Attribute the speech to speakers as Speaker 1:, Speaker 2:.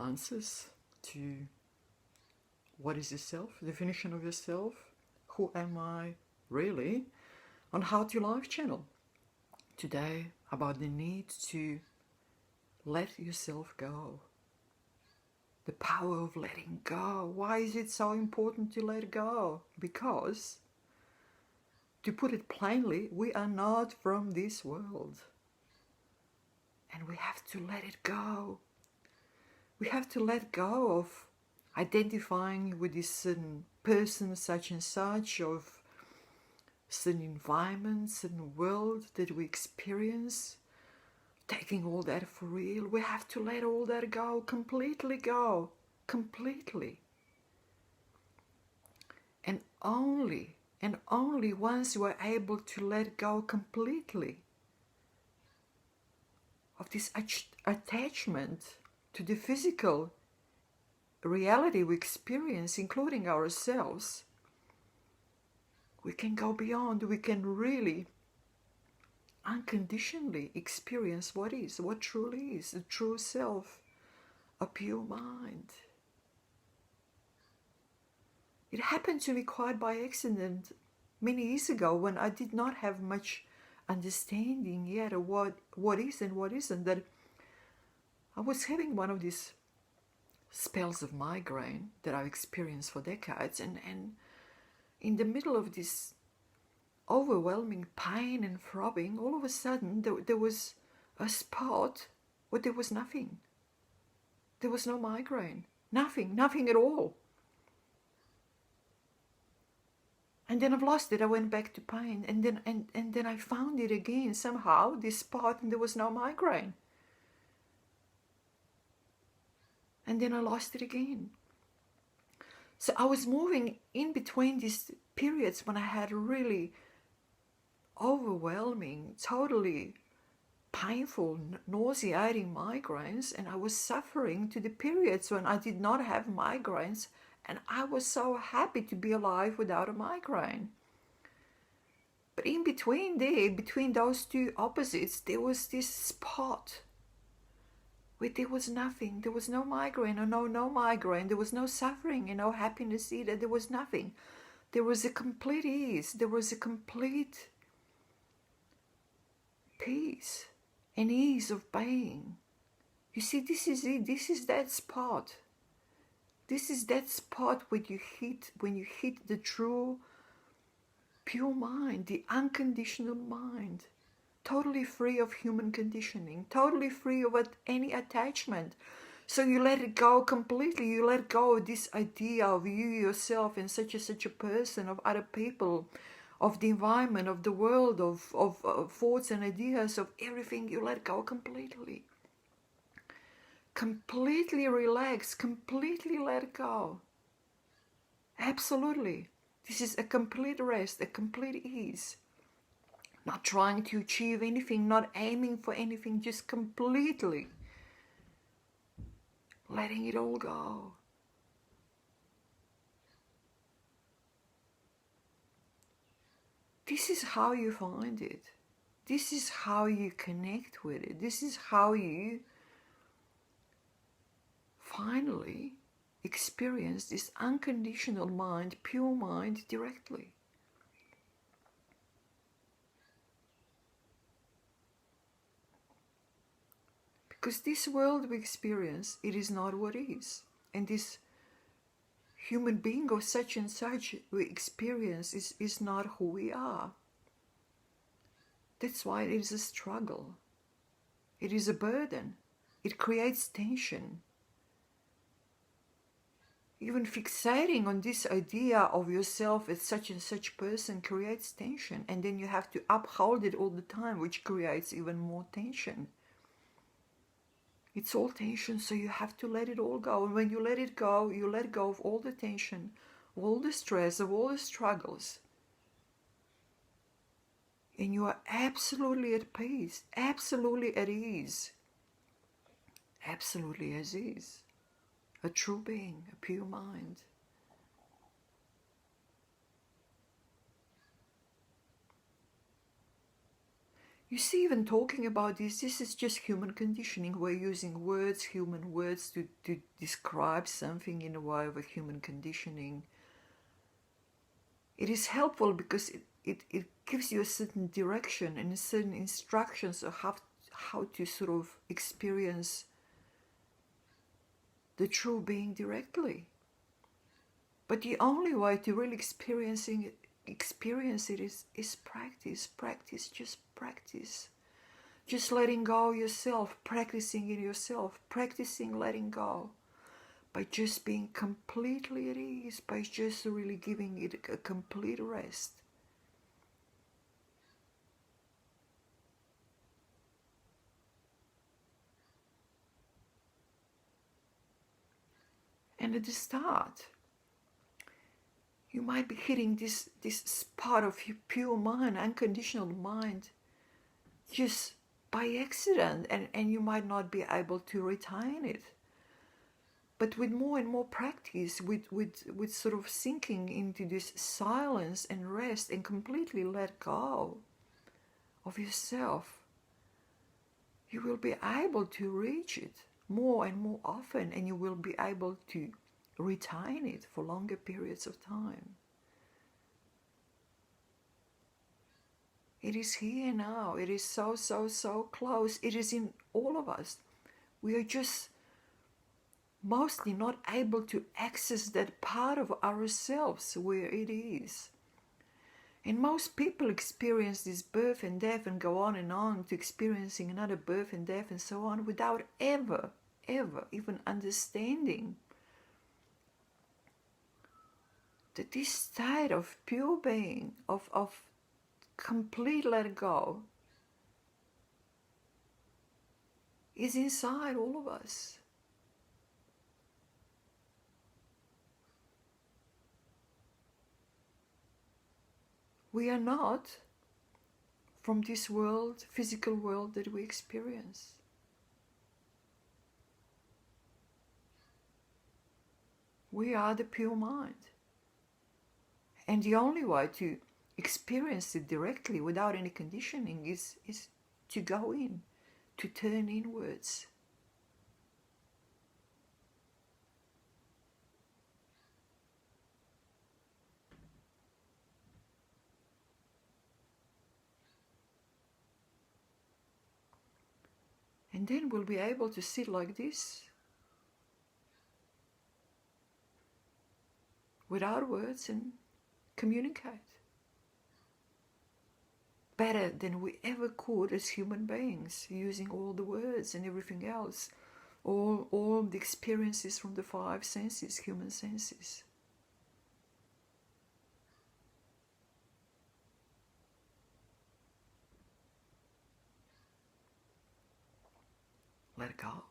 Speaker 1: answers to what is yourself, definition of yourself, who am I really, on How to Life channel. Today about the need to let yourself go. The power of letting go. Why is it so important to let go? Because, to put it plainly, we are not from this world. And we have to let it go. We have to let go of identifying with this certain person, such and such, of certain environment, certain world that we experience, taking all that for real. We have to let all that go, completely go, completely. And only once you are able to let go completely of this attachment to the physical reality we experience, including ourselves, we can go beyond. We can really unconditionally experience what is, what truly is, the true self, a pure mind. It happened to me quite by accident many years ago when I did not have much understanding yet of what is and what isn't, that I was having one of these spells of migraine that I've experienced for decades, and in the middle of this overwhelming pain and throbbing, all of a sudden there was a spot where there was nothing. There was no migraine. Nothing at all. And then I've lost it. I went back to pain, and then I found it again somehow, this spot, and there was no migraine. And then I lost it again. So I was moving in between these periods when I had really overwhelming, totally painful, nauseating migraines, and I was suffering to the periods when I did not have migraines, and I was so happy to be alive without a migraine. But in between between those two opposites, there was this spot where there was nothing. There was no migraine, or no migraine. There was no suffering and no happiness either. There was nothing. There was a complete ease. There was a complete peace and ease of being. You see, this is it. This is that spot. This is that spot when you hit the true, pure mind, the unconditional mind, totally free of human conditioning, totally free of any attachment. So you let it go completely. You let go of this idea of you, yourself, and such a person, of other people, of the environment, of the world, of thoughts and ideas, of everything. You let go completely. Completely relax, completely let go. Absolutely. This is a complete rest, a complete ease. Not trying to achieve anything, not aiming for anything, just completely letting it all go. This is how you find it. This is how you connect with it. This is how you finally experience this unconditional mind, pure mind, directly. Because this world we experience, it is not what is. And this human being of such and such we experience is not who we are. That's why it is a struggle. It is a burden. It creates tension. Even fixating on this idea of yourself as such and such person creates tension, and then you have to uphold it all the time, which creates even more tension. It's all tension, so you have to let it all go. And when you let go of all the tension, all the stress, of all the struggles. And you are absolutely at peace, absolutely at ease, absolutely as is. A true being, a pure mind. You see, even talking about this is just human conditioning. We're using words, human words, to describe something in a way of a human conditioning. It is helpful because it gives you a certain direction and certain instructions of how to sort of experience the true being directly. But the only way to really experience it is practice, just practice. Just letting go yourself, practicing it yourself, practicing letting go. By just being completely at ease, by just really giving it a complete rest. And at the start, you might be hitting this part of your pure mind, unconditional mind, just by accident, and you might not be able to retain it. But with more and more practice, with sort of sinking into this silence and rest and completely let go of yourself, you will be able to reach it more and more often, and you will be able to retain it for longer periods of time. It is here now. It is so, so, so close. It is in all of us. We are just mostly not able to access that part of ourselves where it is. And most people experience this birth and death and go on to experiencing another birth and death and so on without ever even understanding that this state of pure being, of complete let go, is inside all of us. We are not from this world, physical world that we experience. We are the pure mind. And the only way to experience it directly without any conditioning is to go in, to turn inwards. And then we'll be able to sit like this, without words, and communicate better than we ever could as human beings, using all the words and everything else, all the experiences from the five senses, human senses. Let go.